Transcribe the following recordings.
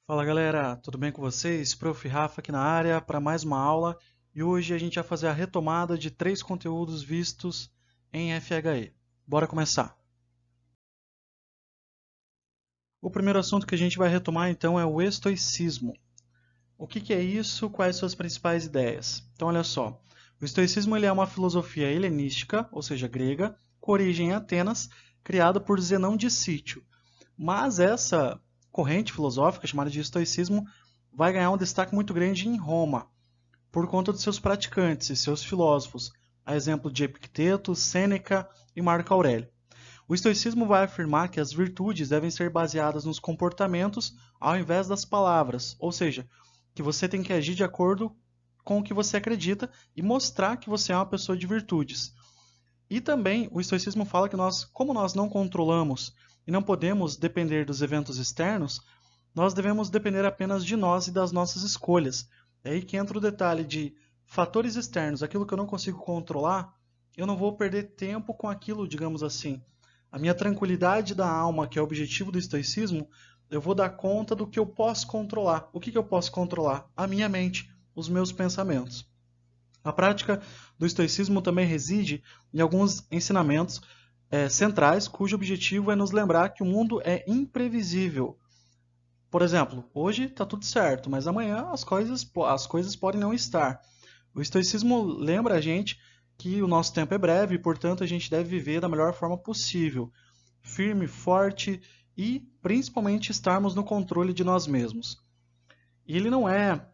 Fala galera, tudo bem com vocês? Prof. Rafa aqui na área para mais uma aula e hoje a gente vai fazer a retomada de 3 conteúdos vistos em FHE. Bora começar! O primeiro assunto que a gente vai retomar então é o estoicismo. O que é isso? Quais suas principais ideias? Então olha só, o estoicismo ele é uma filosofia helenística, ou seja, grega, com origem em Atenas, criada por Zenão de Cítio. Mas essa corrente filosófica, chamada de estoicismo, vai ganhar um destaque muito grande em Roma, por conta de seus praticantes e seus filósofos, a exemplo de Epicteto, Sêneca e Marco Aurélio. O estoicismo vai afirmar que as virtudes devem ser baseadas nos comportamentos ao invés das palavras, ou seja, que você tem que agir de acordo com o que você acredita e mostrar que você é uma pessoa de virtudes. E também o estoicismo fala que como nós não controlamos e não podemos depender dos eventos externos, nós devemos depender apenas de nós e das nossas escolhas. É aí que entra o detalhe de fatores externos, aquilo que eu não consigo controlar, eu não vou perder tempo com aquilo, digamos assim. A minha tranquilidade da alma, que é o objetivo do estoicismo, eu vou dar conta do que eu posso controlar. O que eu posso controlar? A minha mente, os meus pensamentos. A prática do estoicismo também reside em alguns ensinamentos centrais, cujo objetivo é nos lembrar que o mundo é imprevisível. Por exemplo, hoje está tudo certo, mas amanhã as coisas podem não estar. O estoicismo lembra a gente que o nosso tempo é breve e, portanto, a gente deve viver da melhor forma possível, firme, forte e, principalmente, estarmos no controle de nós mesmos. E ele não é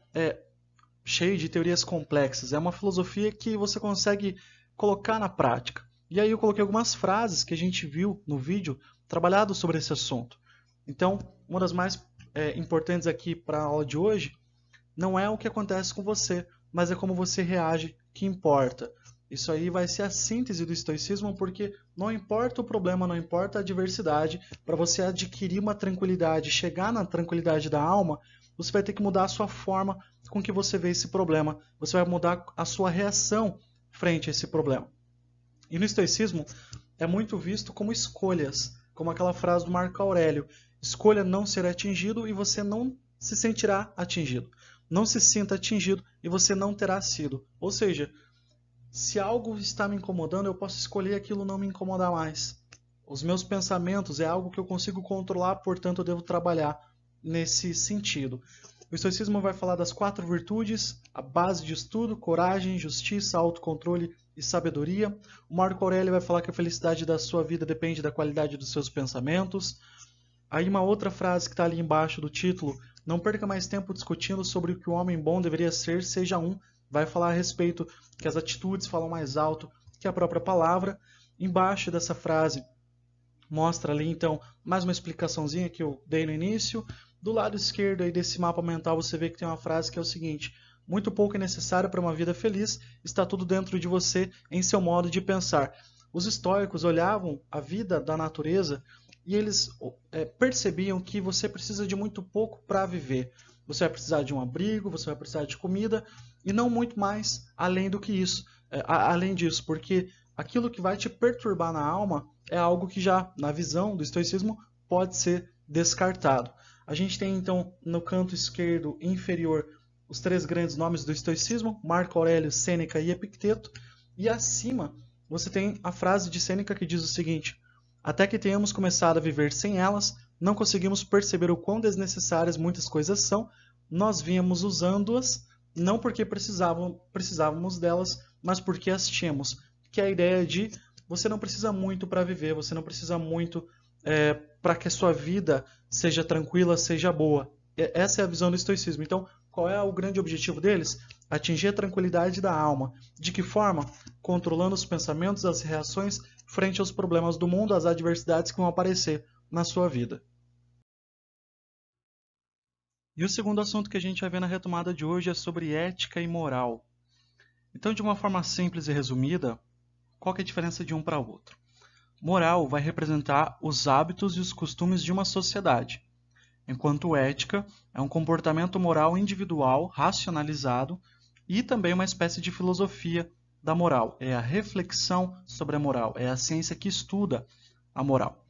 cheio de teorias complexas. É uma filosofia que você consegue colocar na prática. E aí eu coloquei algumas frases que a gente viu no vídeo trabalhado sobre esse assunto. Então, uma das mais importantes aqui para a aula de hoje não é o que acontece com você, mas é como você reage que importa. Isso aí vai ser a síntese do estoicismo, porque não importa o problema, não importa a adversidade, para você adquirir uma tranquilidade, chegar na tranquilidade da alma, você vai ter que mudar a sua forma com que você vê esse problema. Você vai mudar a sua reação frente a esse problema. E no estoicismo é muito visto como escolhas, como aquela frase do Marco Aurélio: escolha não ser atingido e você não se sentirá atingido. Não se sinta atingido e você não terá sido. Ou seja, se algo está me incomodando, eu posso escolher aquilo não me incomodar mais. Os meus pensamentos é algo que eu consigo controlar, portanto eu devo trabalhar nesse sentido. O estoicismo vai falar das 4 virtudes, a base de estudo, coragem, justiça, autocontrole e sabedoria. O Marco Aurélio vai falar que a felicidade da sua vida depende da qualidade dos seus pensamentos. Aí uma outra frase que está ali embaixo do título: não perca mais tempo discutindo sobre o que o homem bom deveria ser, seja um. Vai falar a respeito que as atitudes falam mais alto que a própria palavra. Embaixo dessa frase mostra ali então mais uma explicaçãozinha que eu dei no início. Do lado esquerdo aí desse mapa mental você vê que tem uma frase que é o seguinte: muito pouco é necessário para uma vida feliz, está tudo dentro de você em seu modo de pensar. Os estoicos olhavam a vida da natureza e eles percebiam que você precisa de muito pouco para viver. Você vai precisar de um abrigo, você vai precisar de comida e não muito mais além do que isso. Além disso, porque aquilo que vai te perturbar na alma é algo que já, na visão do estoicismo, pode ser descartado. A gente tem então no canto esquerdo inferior os 3 grandes nomes do estoicismo: Marco Aurélio, Sêneca e Epicteto, e acima você tem a frase de Sêneca que diz o seguinte: até que tenhamos começado a viver sem elas, não conseguimos perceber o quão desnecessárias muitas coisas são. Nós vínhamos usando-as não porque precisávamos delas, mas porque as tínhamos. Que é a ideia de você não precisa muito para viver, você não precisa muito para que a sua vida seja tranquila, seja boa. Essa é a visão do estoicismo. Então, qual é o grande objetivo deles? Atingir a tranquilidade da alma. De que forma? Controlando os pensamentos, as reações frente aos problemas do mundo, às adversidades que vão aparecer na sua vida. E o segundo assunto que a gente vai ver na retomada de hoje é sobre ética e moral. Então, de uma forma simples e resumida, qual que é a diferença de um para o outro? Moral vai representar os hábitos e os costumes de uma sociedade, enquanto ética é um comportamento moral individual, racionalizado e também uma espécie de filosofia da moral. É a reflexão sobre a moral, é a ciência que estuda a moral.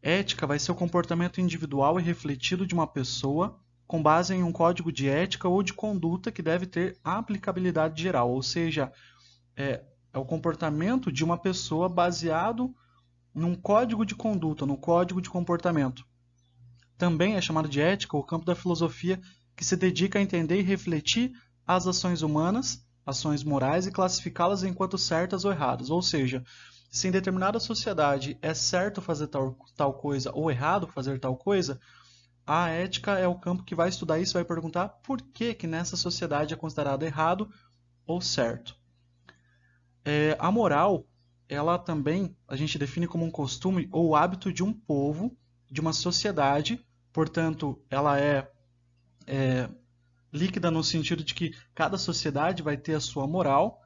Ética vai ser o comportamento individual e refletido de uma pessoa com base em um código de ética ou de conduta que deve ter aplicabilidade geral, ou seja, é o comportamento de uma pessoa baseado num código de conduta, no código de comportamento. Também é chamado de ética o campo da filosofia que se dedica a entender e refletir as ações humanas, ações morais, e classificá-las enquanto certas ou erradas. Ou seja, se em determinada sociedade é certo fazer tal coisa ou errado fazer tal coisa, a ética é o campo que vai estudar isso e vai perguntar por que nessa sociedade é considerado errado ou certo. A moral, ela também a gente define como um costume ou hábito de um povo, de uma sociedade, portanto, ela é líquida no sentido de que cada sociedade vai ter a sua moral,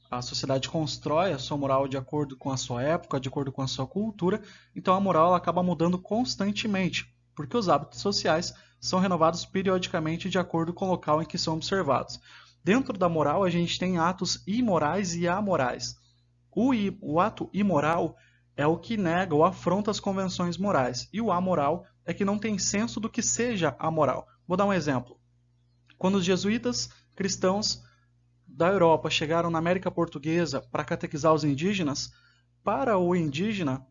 a sociedade constrói a sua moral de acordo com a sua época, de acordo com a sua cultura, então a moral ela acaba mudando constantemente, porque os hábitos sociais são renovados periodicamente de acordo com o local em que são observados. Dentro da moral, a gente tem atos imorais e amorais. O ato imoral é o que nega ou afronta as convenções morais, e o amoral é que não tem senso do que seja amoral. Vou dar um exemplo. Quando os jesuítas cristãos da Europa chegaram na América Portuguesa para catequizar os indígenas, para o indígena,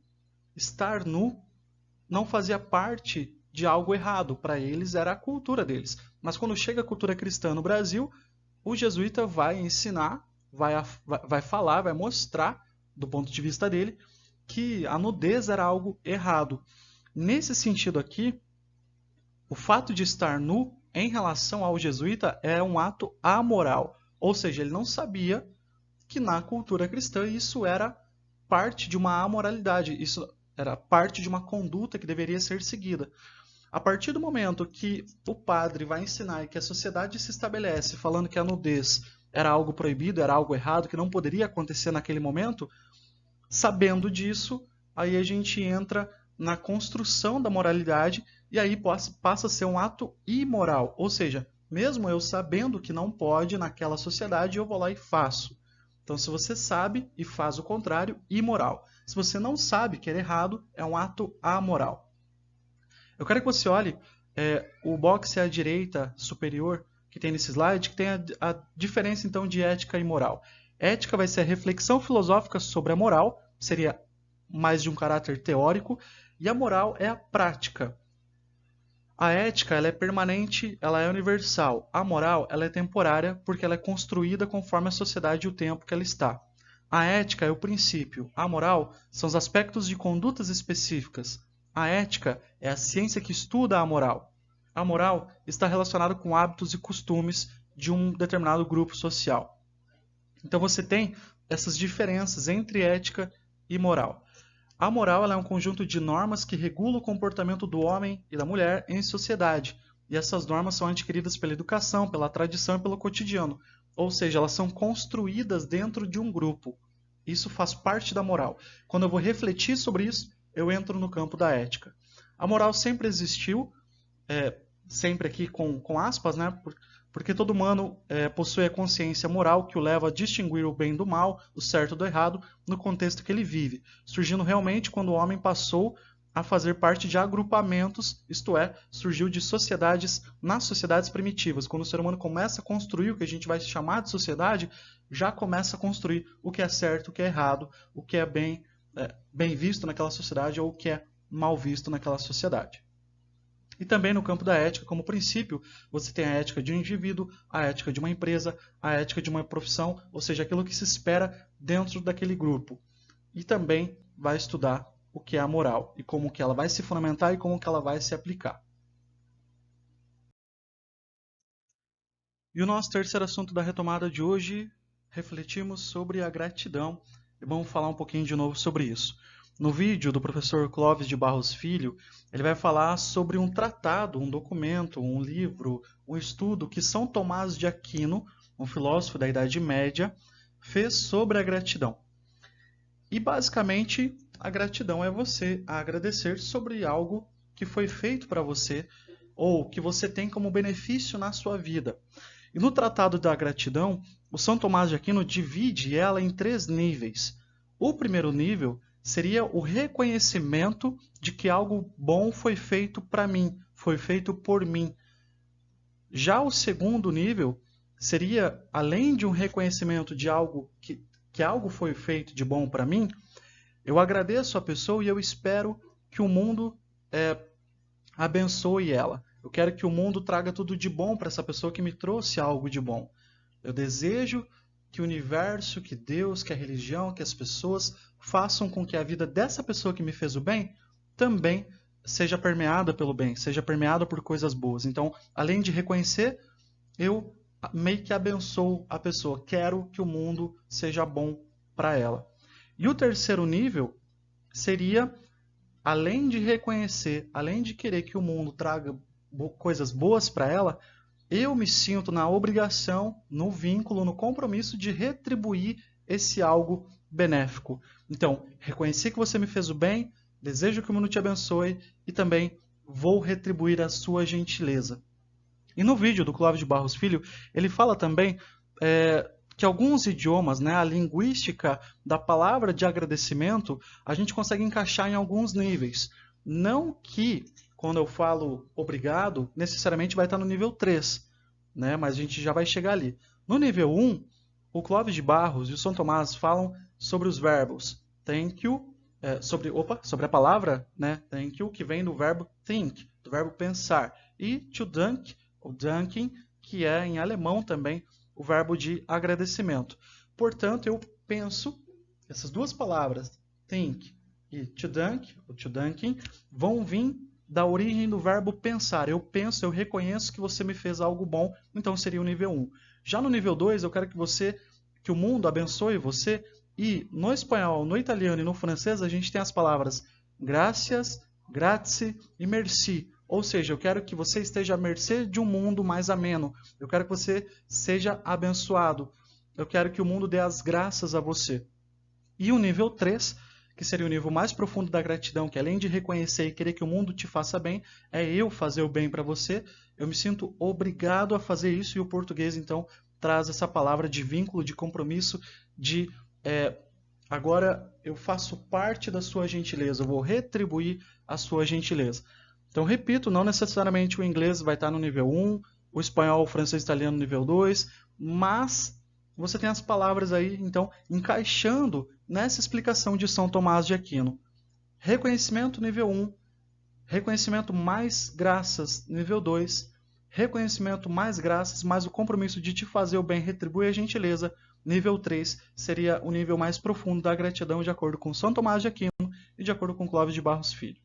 estar nu não fazia parte de algo errado, para eles era a cultura deles. Mas quando chega a cultura cristã no Brasil, o jesuíta vai ensinar, vai falar, vai mostrar, do ponto de vista dele, que a nudez era algo errado. Nesse sentido aqui, o fato de estar nu em relação ao jesuíta é um ato amoral. Ou seja, ele não sabia que na cultura cristã isso era parte de uma amoralidade, isso era parte de uma conduta que deveria ser seguida. A partir do momento que o padre vai ensinar e que a sociedade se estabelece falando que a nudez era algo proibido, era algo errado, que não poderia acontecer naquele momento, sabendo disso, aí a gente entra na construção da moralidade e aí passa a ser um ato imoral. Ou seja, mesmo eu sabendo que não pode naquela sociedade, eu vou lá e faço. Então, se você sabe e faz o contrário, imoral. Se você não sabe que é errado, é um ato amoral. Eu quero que você olhe o box à direita superior que tem nesse slide, que tem a diferença então de ética e moral. Ética vai ser a reflexão filosófica sobre a moral, seria mais de um caráter teórico, e a moral é a prática. A ética ela é permanente, ela é universal. A moral ela é temporária porque ela é construída conforme a sociedade e o tempo que ela está. A ética é o princípio, a moral são os aspectos de condutas específicas. A ética é a ciência que estuda a moral. A moral está relacionada com hábitos e costumes de um determinado grupo social. Então você tem essas diferenças entre ética e moral. A moral ela é um conjunto de normas que regula o comportamento do homem e da mulher em sociedade. E essas normas são adquiridas pela educação, pela tradição e pelo cotidiano. Ou seja, elas são construídas dentro de um grupo. Isso faz parte da moral. Quando eu vou refletir sobre isso, eu entro no campo da ética. A moral sempre existiu, sempre aqui com aspas, né? Porque todo humano possui a consciência moral que o leva a distinguir o bem do mal, o certo do errado, no contexto que ele vive, surgindo realmente quando o homem passou a fazer parte de agrupamentos, isto é, surgiu de sociedades nas sociedades primitivas. Quando o ser humano começa a construir o que a gente vai chamar de sociedade, já começa a construir o que é certo, o que é errado, o que é bem visto naquela sociedade ou o que é mal visto naquela sociedade. E também no campo da ética, como princípio, você tem a ética de um indivíduo, a ética de uma empresa, a ética de uma profissão, ou seja, aquilo que se espera dentro daquele grupo. E também vai estudar o que é a moral e como que ela vai se fundamentar e como que ela vai se aplicar. E o nosso terceiro assunto da retomada de hoje, refletimos sobre a gratidão e vamos falar um pouquinho de novo sobre isso. No vídeo do professor Clóvis de Barros Filho, ele vai falar sobre um tratado, um documento, um livro, um estudo que São Tomás de Aquino, um filósofo da Idade Média, fez sobre a gratidão. E basicamente, a gratidão é você agradecer sobre algo que foi feito para você ou que você tem como benefício na sua vida. E no Tratado da Gratidão, o São Tomás de Aquino divide ela em 3 níveis. O primeiro nível seria o reconhecimento de que algo bom foi feito para mim, foi feito por mim. Já o segundo nível seria, além de um reconhecimento de algo que algo foi feito de bom para mim, eu agradeço a pessoa e eu espero que o mundo abençoe ela. Eu quero que o mundo traga tudo de bom para essa pessoa que me trouxe algo de bom. Eu desejo que o universo, que Deus, que a religião, que as pessoas façam com que a vida dessa pessoa que me fez o bem também seja permeada pelo bem, seja permeada por coisas boas. Então, além de reconhecer, eu meio que abençoo a pessoa. Quero que o mundo seja bom para ela. E o terceiro nível seria, além de reconhecer, além de querer que o mundo traga coisas boas para ela, eu me sinto na obrigação, no vínculo, no compromisso de retribuir esse algo benéfico. Então, reconhecer que você me fez o bem, desejo que o mundo te abençoe e também vou retribuir a sua gentileza. E no vídeo do Clóvis de Barros Filho, ele fala também que alguns idiomas, né, a linguística da palavra de agradecimento, a gente consegue encaixar em alguns níveis. Não que, quando eu falo obrigado, necessariamente vai estar no nível 3, né, mas a gente já vai chegar ali. No nível 1, o Clóvis de Barros e o São Tomás falam sobre os verbos thank you, sobre a palavra, né, thank you, que vem do verbo think, do verbo pensar, e to dank, ou danken, que é em alemão também o verbo de agradecimento. Portanto, eu penso, essas duas palavras, think e to dank, ou to danken, vão vir da origem do verbo pensar. Eu penso, eu reconheço que você me fez algo bom, então seria o nível 1. Já no nível 2, eu quero que o mundo abençoe você, e no espanhol, no italiano e no francês, a gente tem as palavras gracias, grazie e merci. Ou seja, eu quero que você esteja à mercê de um mundo mais ameno. Eu quero que você seja abençoado. Eu quero que o mundo dê as graças a você. E o nível 3, que seria o nível mais profundo da gratidão, que além de reconhecer e querer que o mundo te faça bem, é eu fazer o bem para você. Eu me sinto obrigado a fazer isso, e o português, então, traz essa palavra de vínculo, de compromisso, de agora eu faço parte da sua gentileza, eu vou retribuir a sua gentileza. Então, repito, não necessariamente o inglês vai estar no nível 1, o espanhol, o francês e o italiano no nível 2, mas você tem as palavras aí, então, encaixando nessa explicação de São Tomás de Aquino. Reconhecimento, nível 1. Reconhecimento mais graças, nível 2. Reconhecimento mais graças, mais o compromisso de te fazer o bem, retribuir a gentileza, nível 3. Seria o nível mais profundo da gratidão, de acordo com São Tomás de Aquino e de acordo com Clóvis de Barros Filho.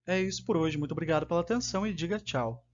É isso por hoje. Muito obrigado pela atenção e diga tchau.